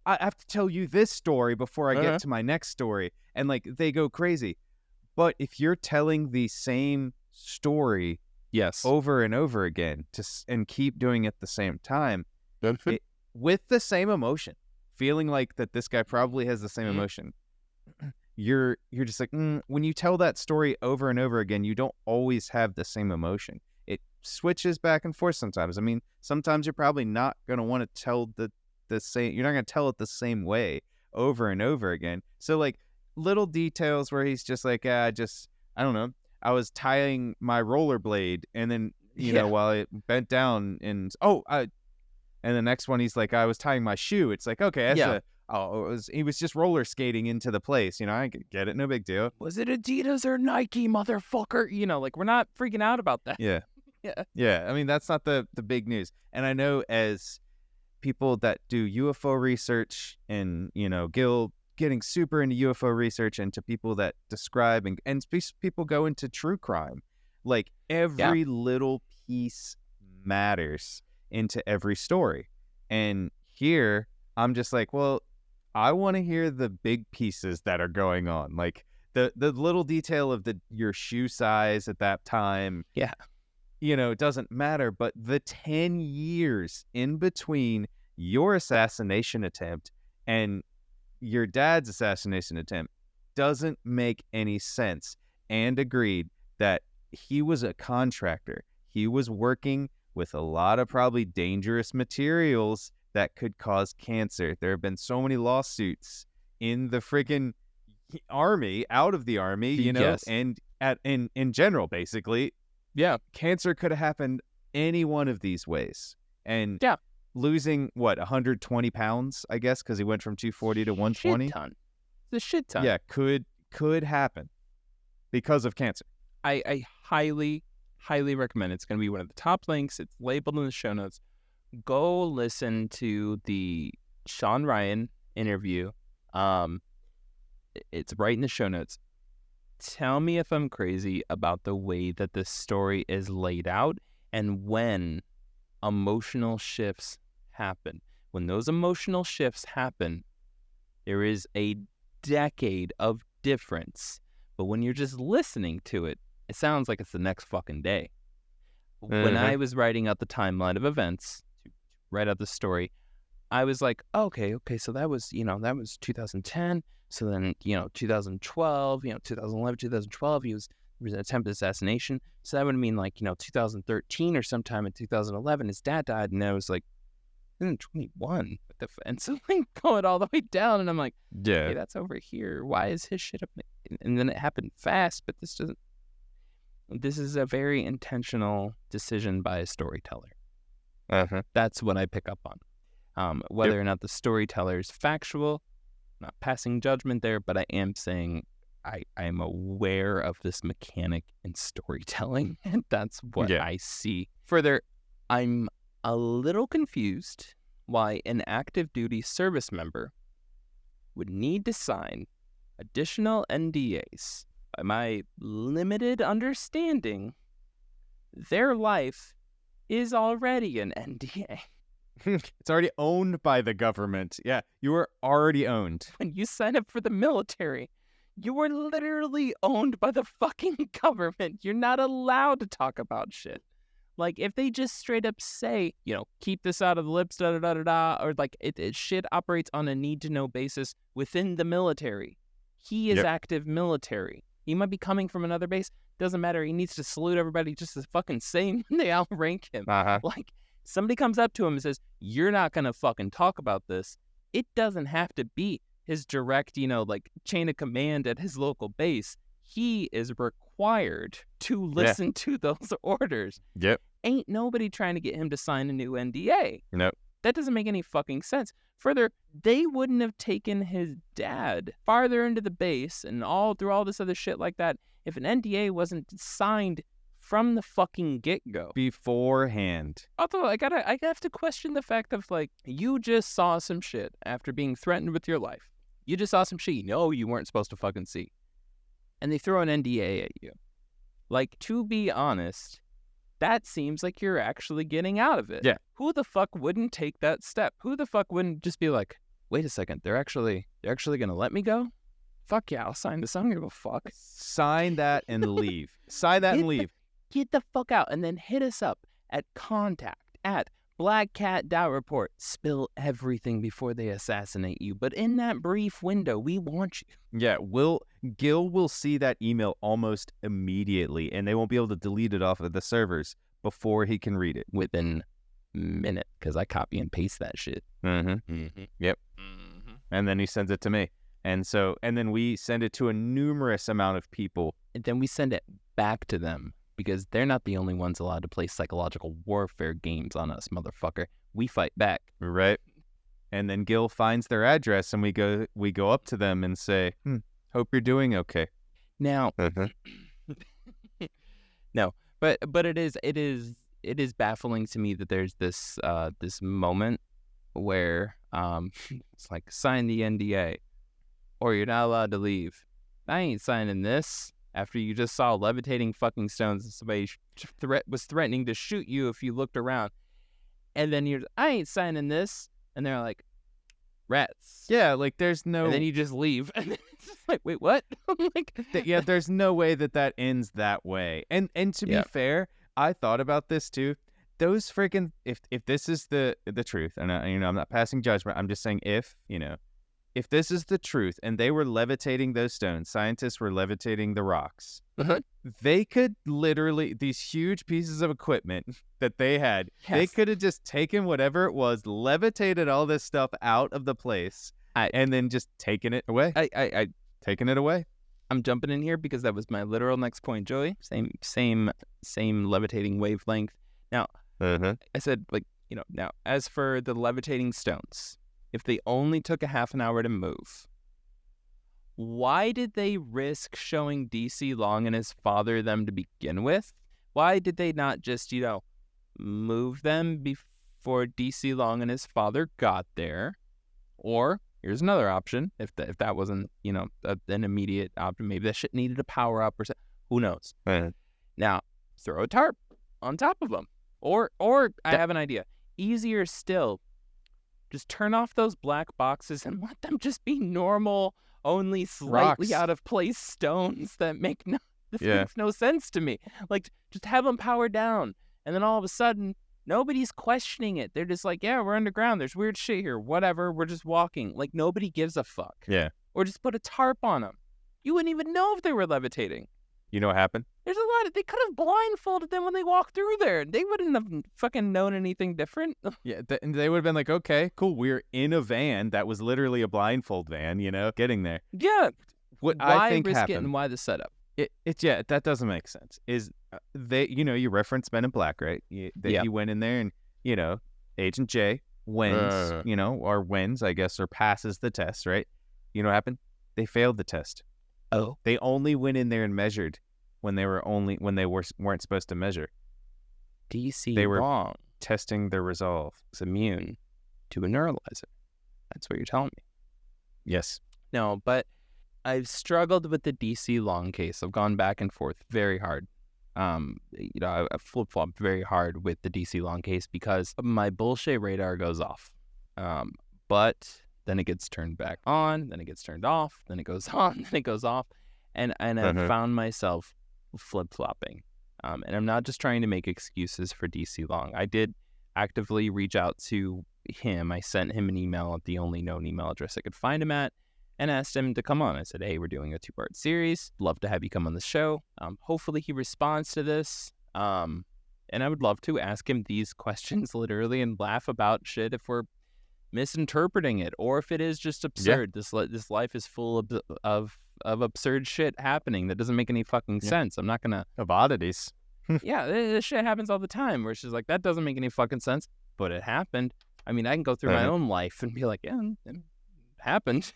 Speaker 4: I have to tell you this story before I get to my next story. And like, they go crazy. But if you're telling the same story over and over again and keep doing it at the same time, with the same emotion, feeling like that this guy probably has the same emotion, you're just like, when you tell that story over and over again, you don't always have the same emotion. It switches back and forth sometimes. I mean, sometimes you're probably not going to want to tell the same, you're not going to tell it the same way over and over again. So like little details where he's just like, I don't know, I was tying my rollerblade and then, while it bent down and the next one, he's like, I was tying my shoe. It's like, okay, he was just roller skating into the place. I get it. No big deal.
Speaker 1: Was it Adidas or Nike, motherfucker? Like, we're not freaking out about that.
Speaker 4: Yeah.
Speaker 1: Yeah.
Speaker 4: Yeah. I mean, that's not the big news. And I know as people that do UFO research and, Gil getting super into UFO research, and to people that describe and people go into true crime, like every little piece matters into every story. And here I'm just like, well, I want to hear the big pieces that are going on, like the little detail of your shoe size at that time.
Speaker 1: Yeah.
Speaker 4: It doesn't matter, but the 10 years in between your assassination attempt and your dad's assassination attempt doesn't make any sense. And agreed that he was a contractor. He was working with a lot of probably dangerous materials that could cause cancer. There have been so many lawsuits in the friggin' army, out of the army, and in general, basically.
Speaker 1: Yeah.
Speaker 4: Cancer could have happened any one of these ways. And losing, 120 pounds, I guess, because he went from 240 to 120.
Speaker 1: Shit ton. It's a shit ton.
Speaker 4: Yeah, could happen because of cancer.
Speaker 1: I highly recommend it. It's going to be one of the top links. It's labeled in the show notes. Go listen to the Sean Ryan interview. It's right in the show notes. Tell me if I'm crazy about the way that this story is laid out and when emotional shifts happen. When those emotional shifts happen, there is a decade of difference. But when you're just listening to it, it sounds like it's the next fucking day. When I was writing out the timeline of events to write out the story, I was like, okay, so that was 2010. So then, 2012, 2011, 2012, he was an attempted assassination. So that would mean 2013 or sometime in 2011, his dad died. And I was like, 21. And so going all the way down. And I'm like,
Speaker 4: yeah,
Speaker 1: hey, that's over here. Why is his shit up? And then it happened fast, but this is a very intentional decision by a storyteller. That's what I pick up on. Whether or not the storyteller is factual, not passing judgment there, but I am saying I am aware of this mechanic in storytelling, and that's what I see. Further, I'm a little confused why an active duty service member would need to sign additional NDAs. By my limited understanding, their life is already an NDA.
Speaker 4: It's already owned by the government. Yeah, you are already owned.
Speaker 1: When you sign up for the military, you are literally owned by the fucking government. You're not allowed to talk about shit. Like, if they just straight up say, keep this out of the lips, da-da-da-da-da, or like, it shit operates on a need-to-know basis within the military. He is active military. He might be coming from another base. Doesn't matter. He needs to salute everybody just the fucking same when they outrank him. Like, somebody comes up to him and says, you're not going to fucking talk about this. It doesn't have to be his direct, chain of command at his local base. He is required to listen to those orders.
Speaker 4: Yep.
Speaker 1: Ain't nobody trying to get him to sign a new NDA.
Speaker 4: Nope.
Speaker 1: That doesn't make any fucking sense. Further, they wouldn't have taken his dad farther into the base and through all this other shit like that if an NDA wasn't signed from the fucking get-go.
Speaker 4: Beforehand.
Speaker 1: Although I have to question the fact of, like, you just saw some shit after being threatened with your life. You just saw some shit you weren't supposed to fucking see. And they throw an NDA at you. Like, to be honest, that seems like you're actually getting out of it.
Speaker 4: Yeah.
Speaker 1: Who the fuck wouldn't take that step? Who the fuck wouldn't just be like, wait a second, they're actually gonna let me go? Fuck yeah, I'll sign this. I don't give a fuck.
Speaker 4: Sign that and leave. Sign that and leave.
Speaker 1: Get the fuck out, and then hit us up at contact@blackcat.report. Spill everything before they assassinate you. But in that brief window, we want you.
Speaker 4: Yeah, Gil will see that email almost immediately, and they won't be able to delete it off of the servers before he can read it.
Speaker 1: Within a minute, because I copy and paste that shit.
Speaker 4: Yep. And then he sends it to me. And then we send it to a numerous amount of people.
Speaker 1: And then we send it back to them, because they're not the only ones allowed to play psychological warfare games on us, motherfucker. We fight back.
Speaker 4: Right. And then Gil finds their address, and we go up to them and say, hope you're doing okay.
Speaker 1: Now, no, but it is baffling to me that there's this moment where it's like, sign the NDA or you're not allowed to leave. I ain't signing this. After you just saw levitating fucking stones and somebody was threatening to shoot you if you looked around. And then I ain't signing this. And they're like, rats.
Speaker 4: Yeah, like there's no...
Speaker 1: And then you just leave. And then it's just like, wait, what?
Speaker 4: Yeah, there's no way that ends that way. And to be fair, I thought about this too. Those freaking... If this is the truth, and I'm not passing judgment, I'm just saying if this is the truth and they were levitating those stones, scientists were levitating the rocks, they could literally, these huge pieces of equipment that they had, they could have just taken whatever it was, levitated all this stuff out of the place, and then just taken it away. Taken it away.
Speaker 1: I'm jumping in here because that was my literal next point, Joey. Same levitating wavelength. Now, I said, now, as for the levitating stones, if they only took a half an hour to move, why did they risk showing DC Long and his father them to begin with? Why did they not just, move them before DC Long and his father got there? Or, here's another option, if that wasn't, an immediate option, maybe that shit needed a power up or something. Who knows? Now, throw a tarp on top of them. Or I have an idea. Easier still, just turn off those black boxes and let them just be normal, only slightly
Speaker 4: rocks.
Speaker 1: Out of place stones that makes no sense to me. Like, just have them powered down, and then all of a sudden, nobody's questioning it. They're just like, yeah, we're underground. There's weird shit here. Whatever. We're just walking. Like, nobody gives a fuck.
Speaker 4: Yeah.
Speaker 1: Or just put a tarp on them. You wouldn't even know if they were levitating.
Speaker 4: You know what happened?
Speaker 1: There's a lot they could have blindfolded them when they walked through there. They wouldn't have fucking known anything different.
Speaker 4: Yeah, and they would have been like, okay, cool. We're in a van that was literally a blindfold van, getting there.
Speaker 1: Yeah.
Speaker 4: What
Speaker 1: why
Speaker 4: I think
Speaker 1: risk
Speaker 4: happened,
Speaker 1: it and why the setup?
Speaker 4: That doesn't make sense. Is they, you reference Men in Black, right? He went in there and, Agent J wins, or wins, I guess, or passes the test, right? You know what happened? They failed the test.
Speaker 1: Oh.
Speaker 4: They only went in there and measured when they weren't supposed to measure.
Speaker 1: DC
Speaker 4: they were
Speaker 1: wrong.
Speaker 4: Testing their resolve.
Speaker 1: It's immune to a neuralizer. That's what you're telling me.
Speaker 4: Yes.
Speaker 1: No, but I've struggled with the DC Long case. I've gone back and forth very hard. I flip-flopped very hard with the DC Long case because my bullshit radar goes off. But then it gets turned back on, then it gets turned off, then it goes on, then it goes off. And I've found myself flip-flopping. And I'm not just trying to make excuses for DC Long. I did actively reach out to him. I sent him an email at the only known email address I could find him at and asked him to come on. I said, hey, we're doing a 2-part series. Love to have you come on the show. Hopefully he responds to this. And I would love to ask him these questions literally and laugh about shit if we're misinterpreting it or if it is just absurd. This life is full of absurd shit happening that doesn't make any fucking sense. I'm not gonna
Speaker 4: of oddities.
Speaker 1: Yeah, this shit happens all the time where she's like, that doesn't make any fucking sense, but it happened. I mean, I can go through my own life and be like, yeah, it happened,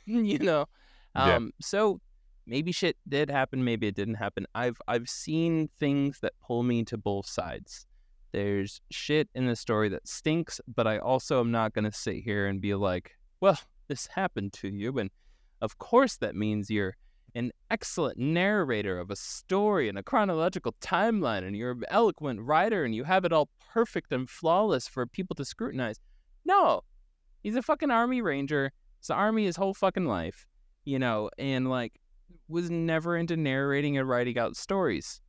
Speaker 1: So maybe shit did happen, maybe it didn't happen. I've seen things that pull me to both sides. There's shit in the story that stinks, but I also am not going to sit here and be like, well, this happened to you, and of course that means you're an excellent narrator of a story and a chronological timeline, and you're an eloquent writer, and you have it all perfect and flawless for people to scrutinize. No, he's a fucking Army Ranger. He's the Army his whole fucking life, and was never into narrating or writing out stories.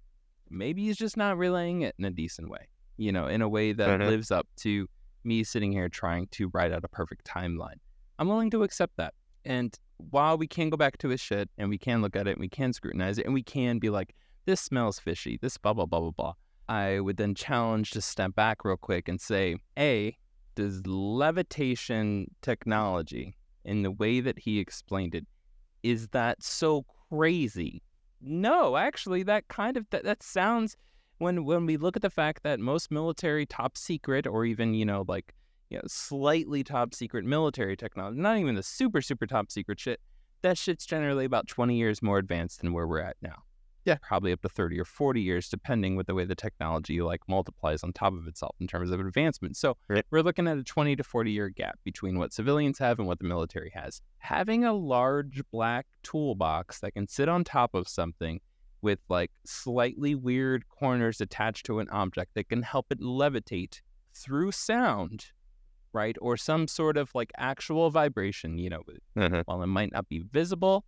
Speaker 1: Maybe he's just not relaying it in a decent way, in a way that lives up to me sitting here trying to write out a perfect timeline. I'm willing to accept that. And while we can go back to his shit and we can look at it and we can scrutinize it and we can be like, this smells fishy, this blah, blah, blah, blah, blah, I would then challenge to step back real quick and say, A, does levitation technology in the way that he explained it, is that so crazy? No, actually, that that sounds, when we look at the fact that most military top secret or even, slightly top secret military technology, not even the super, super top secret shit, that shit's generally about 20 years more advanced than where we're at now. Yeah, probably up to 30 or 40 years, depending with the way the technology multiplies on top of itself in terms of advancement. So we're looking at a 20 to 40 year gap between what civilians have and what the military has. Having a large black toolbox that can sit on top of something with slightly weird corners attached to an object that can help it levitate through sound, right? Or some sort of actual vibration, while it might not be visible,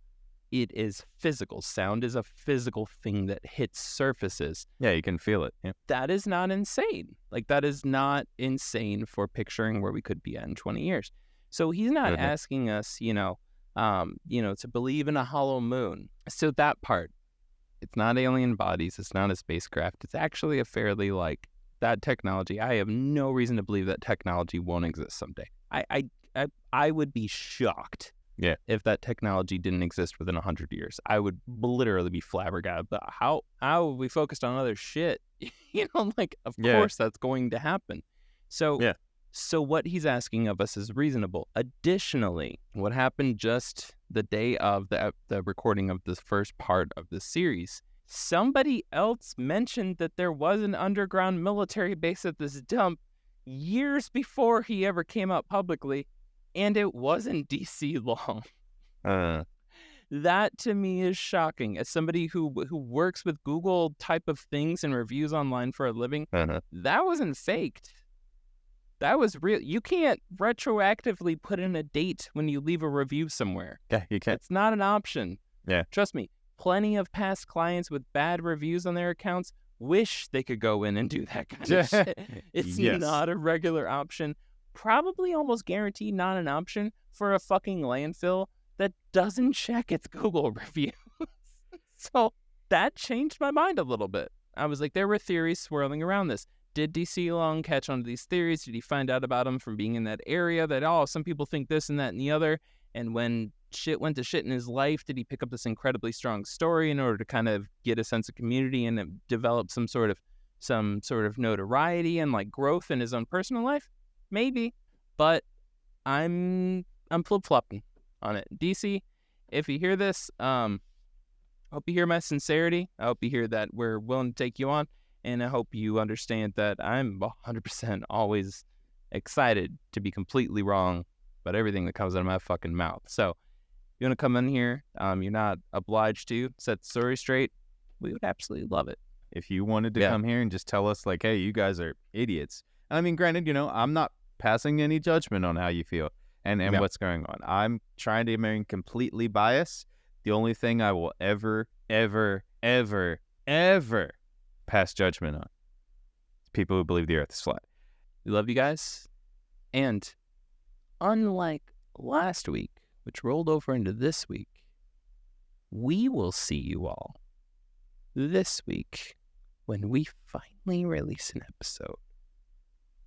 Speaker 1: it is physical. Sound is a physical thing that hits surfaces.
Speaker 4: Yeah, you can feel it. Yeah.
Speaker 1: That is not insane. That is not insane for picturing where we could be at in 20 years. So he's not asking us, to believe in a hollow moon. So that part, it's not alien bodies. It's not a spacecraft. It's actually a fairly that technology. I have no reason to believe that technology won't exist someday. I would be shocked.
Speaker 4: Yeah.
Speaker 1: If that technology didn't exist within 100 years, I would literally be flabbergasted. But how have we focused on other shit? Of course that's going to happen. So what he's asking of us is reasonable. Additionally, what happened just the day of the recording of this first part of the series, somebody else mentioned that there was an underground military base at this dump years before he ever came out publicly. And it wasn't DC Long. That to me is shocking. As somebody who works with Google type of things and reviews online for a living, that wasn't faked. That was real. You can't retroactively put in a date when you leave a review somewhere.
Speaker 4: Yeah, you can't.
Speaker 1: It's not an option.
Speaker 4: Yeah.
Speaker 1: Trust me, plenty of past clients with bad reviews on their accounts wish they could go in and do that kind of shit. It's not a regular option. Probably almost guaranteed not an option for a fucking landfill that doesn't check its Google reviews. So that changed my mind a little bit. I was like, there were theories swirling around this. Did DC Long catch on to these theories? Did he find out about them from being in that area that, some people think this and that and the other? And when shit went to shit in his life, did he pick up this incredibly strong story in order to kind of get a sense of community and develop some sort of notoriety and growth in his own personal life? Maybe, but I'm flip-flopping on it. DC, if you hear this, I hope you hear my sincerity. I hope you hear that we're willing to take you on, and I hope you understand that I'm 100% always excited to be completely wrong about everything that comes out of my fucking mouth. So, if you want to come in here, you're not obliged to set the story straight. We would absolutely love it.
Speaker 4: If you wanted to
Speaker 1: Yeah.
Speaker 4: come here and just tell us, like, hey, you guys are idiots. And I mean, granted, I'm not passing any judgment on how you feel and
Speaker 1: Yeah.
Speaker 4: what's going on. I'm trying to remain completely biased. The only thing I will ever, ever, ever, ever pass judgment on is people who believe the earth is flat.
Speaker 1: We love you guys. And unlike last week, which rolled over into this week, we will see you all this week when we finally release an episode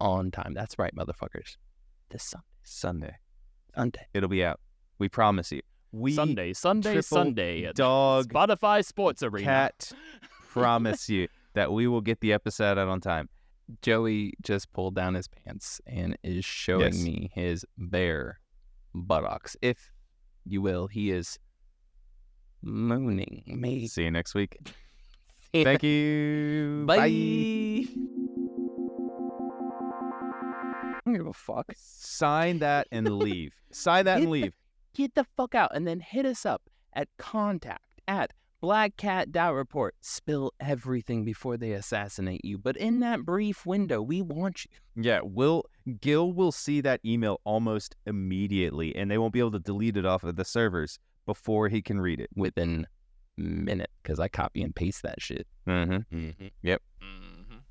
Speaker 1: on time. That's right, motherfuckers. This
Speaker 4: Sunday.
Speaker 1: Sunday.
Speaker 4: It'll be out. We promise you. We
Speaker 5: Sunday
Speaker 4: triple
Speaker 5: at
Speaker 4: dog
Speaker 5: Spotify Sports Arena.
Speaker 4: cat promise you that we will get the episode out on time.
Speaker 1: Joey just pulled down his pants and is showing
Speaker 4: Yes.
Speaker 1: me his bare buttocks. If you will, he is mooning me.
Speaker 4: See you next week. Thank you.
Speaker 1: Bye. I don't give a fuck.
Speaker 4: Sign that and leave. Sign that and leave.
Speaker 1: Get the fuck out and then hit us up at contact@blackcat.report. Spill everything before they assassinate you. But in that brief window, we want you.
Speaker 4: Yeah, Gil will see that email almost immediately, and they won't be able to delete it off of the servers before he can read it.
Speaker 1: Within a minute, because I copy and paste that shit.
Speaker 4: Yep.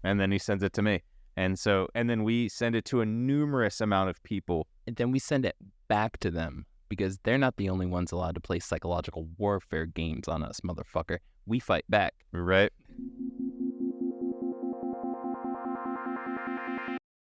Speaker 4: And then he sends it to me. And then we send it to a numerous amount of people.
Speaker 1: And then we send it back to them because they're not the only ones allowed to play psychological warfare games on us, motherfucker. We fight back.
Speaker 4: Right?